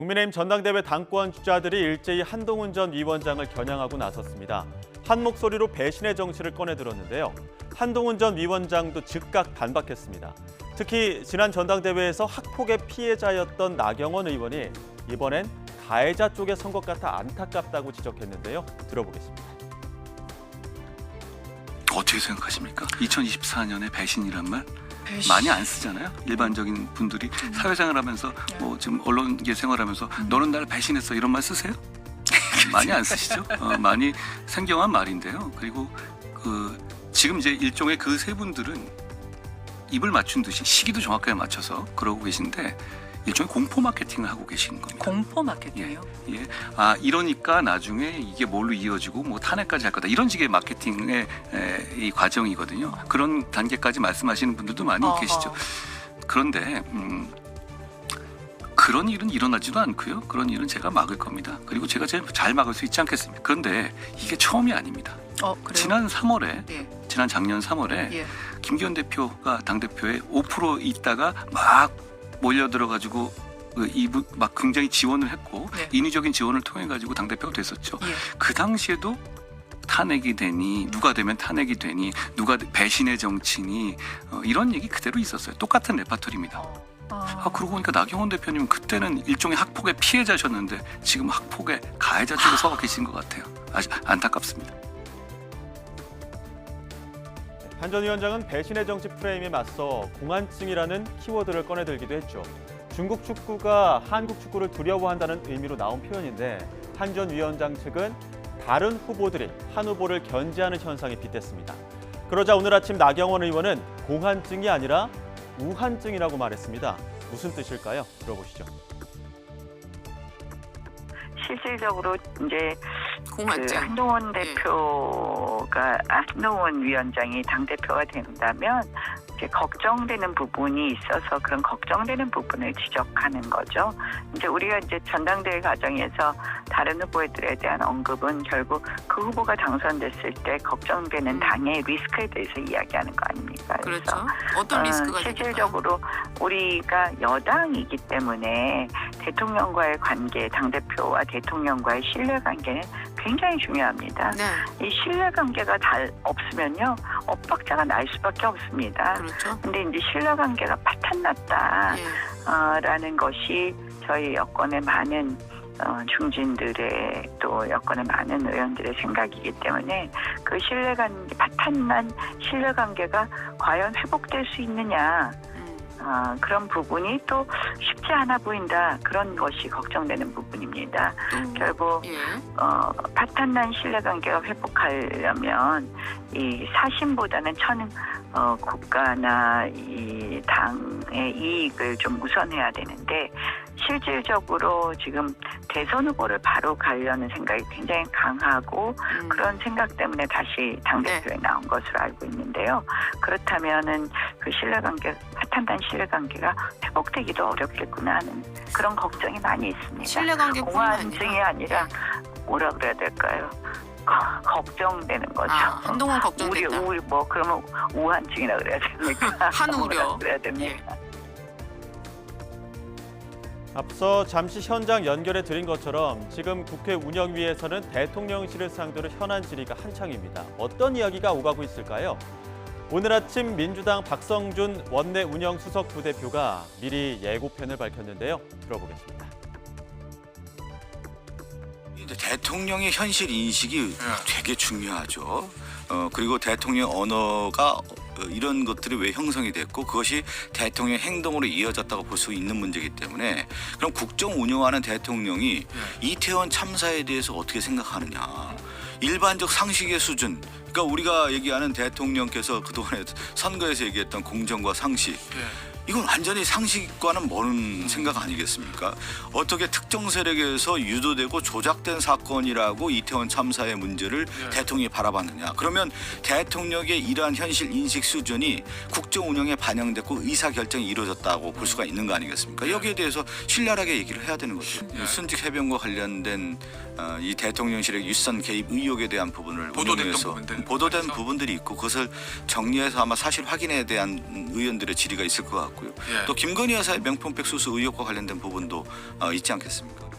국민의힘 전당대회 당권 주자들이 일제히 한동훈 전 위원장을 겨냥하고 나섰습니다. 한 목소리로 배신의 정치를 꺼내들었는데요. 한동훈 전 위원장도 즉각 반박했습니다. 특히 지난 전당대회에서 학폭의 피해자였던 나경원 의원이 이번엔 가해자 쪽에 선 것 같아 안타깝다고 지적했는데요. 들어보겠습니다. 어떻게 생각하십니까? 2024년에 배신이란 말 많이 안 쓰잖아요. 일반적인 분들이 사회생활 하면서 뭐 지금 언론계 생활하면서 너는 날 배신했어 이런 말 쓰세요? 많이 안 쓰시죠? 많이 생경한 말인데요. 그리고 지금 이제 일종의 그 세 분들은 입을 맞춘 듯이 시기도 정확하게 맞춰서 그러고 계신데 일종의 공포 마케팅을 하고 계신 겁니다. 공포 마케팅이요? 예. 이러니까 나중에 이게 뭘로 이어지고 뭐 탄핵까지 할 거다. 이런 식의 마케팅의 이 과정이거든요. 그런 단계까지 말씀하시는 분들도 많이 계시죠. 그런데 그런 일은 일어나지도 않고요. 그런 일은 제가 막을 겁니다. 그리고 제가 제일 잘 막을 수 있지 않겠습니까? 그런데 이게 처음이 아닙니다. 그래요? 지난 3월에 예. 지난 작년 3월에 예. 김기현 대표가 당대표에 5% 있다가 막 몰려들어가지고 막 굉장히 지원을 했고 네. 인위적인 지원을 통해 가지고 당 대표가 됐었죠. 예. 그 당시에도 탄핵이 되니 누가 되면 탄핵이 되니 누가 배신의 정치니 이런 얘기 그대로 있었어요. 똑같은 레파토리입니다. 그러고 보니까 나경원 대표님 그때는 일종의 학폭의 피해자셨는데 지금 학폭의 가해자 쪽에 서 계신 것 같아요. 아주 안타깝습니다. 한 전 위원장은 배신의 정치 프레임에 맞서 공안증이라는 키워드를 꺼내들기도 했죠. 중국 축구가 한국 축구를 두려워한다는 의미로 나온 표현인데 한 전 위원장 측은 다른 후보들이 한 후보를 견제하는 현상이 빗댔습니다. 그러자 오늘 아침 나경원 의원은 공안증이 아니라 우한증이라고 말했습니다. 무슨 뜻일까요? 들어보시죠. 실질적으로 이제 공안증. 한동훈 대표가 한동훈 위원장이 당 대표가 된다면 이제 걱정되는 부분이 있어서 그런 걱정되는 부분을 지적하는 거죠. 이제 우리가 이제 전당대회 과정에서 다른 후보들에 대한 언급은 결국 그 후보가 당선됐을 때 걱정되는 당의 리스크에 대해서 이야기하는 거 아닙니까? 그렇죠. 어떤 리스크가 실질적으로 우리가 여당이기 때문에 대통령과의 관계, 당대표와 대통령과의 신뢰관계는 굉장히 중요합니다. 네. 이 신뢰관계가 없으면요, 엇박자가 날 수밖에 없습니다. 그렇죠. 근데 이제 신뢰관계가 파탄났다. 예. 라는 것이 저희 여권의 많은 중진들의 또 여권의 많은 의원들의 생각이기 때문에 그 파탄난 신뢰관계가 과연 회복될 수 있느냐, 그런 부분이 또 쉽지 않아 보인다. 그런 것이 걱정되는 부분입니다. 결국 예. 파탄난 신뢰관계가 회복하려면 이 사심보다는 국가나 이 당의 이익을 좀 우선해야 되는데 실질적으로 지금 대선 후보를 바로 가려는 생각이 굉장히 강하고 그런 생각 때문에 다시 당대표에 나온 것으로 알고 있는데요. 그렇다면은 그 파탄난 신뢰관계가 회복되기도 어렵겠구나 하는 그런 걱정이 많이 있습니다. 신뢰관계뿐만 공안증이 아니라 뭐라 그래야 될까요? 걱정되는 거죠. 한동훈 걱정된다. 그러면 우한증이라 그래야 됩니까? 한우려. 그래야 됩니까? 앞서 잠시 현장 연결해 드린 것처럼 지금 국회 운영위에서는 대통령실을 상대로 현안 질의가 한창입니다. 어떤 이야기가 오가고 있을까요? 오늘 아침 민주당 박성준 원내 운영수석 부대표가 미리 예고편을 밝혔는데요. 들어보겠습니다. 대통령의 현실 인식이 되게 중요하죠. 그리고 대통령 언어가 이런 것들이 왜 형성이 됐고 그것이 대통령의 행동으로 이어졌다고 볼 수 있는 문제이기 때문에 그럼 국정 운영하는 대통령이 이태원 참사에 대해서 어떻게 생각하느냐. 일반적 상식의 수준. 그러니까 우리가 얘기하는 대통령께서 그동안에 선거에서 얘기했던 공정과 상식. 이건 완전히 상식과는 먼 생각 아니겠습니까? 어떻게 특정 세력에서 유도되고 조작된 사건이라고 이태원 참사의 문제를 대통령이 바라봤느냐. 그러면 대통령의 이러한 현실 인식 수준이 국정 운영에 반영됐고 의사결정이 이루어졌다고 볼 수가 있는 거 아니겠습니까? 여기에 대해서 신랄하게 얘기를 해야 되는 거죠. 순직 해병과 관련된 이 대통령실의 윗선 개입 의혹에 대한 부분을 보도된 부분들이 있고 그것을 정리해서 아마 사실 확인에 대한 의원들의 질의가 있을 것 같고 있고요. 예. 또 김건희 여사의 명품백 수수 의혹과 관련된 부분도 있지 않겠습니까?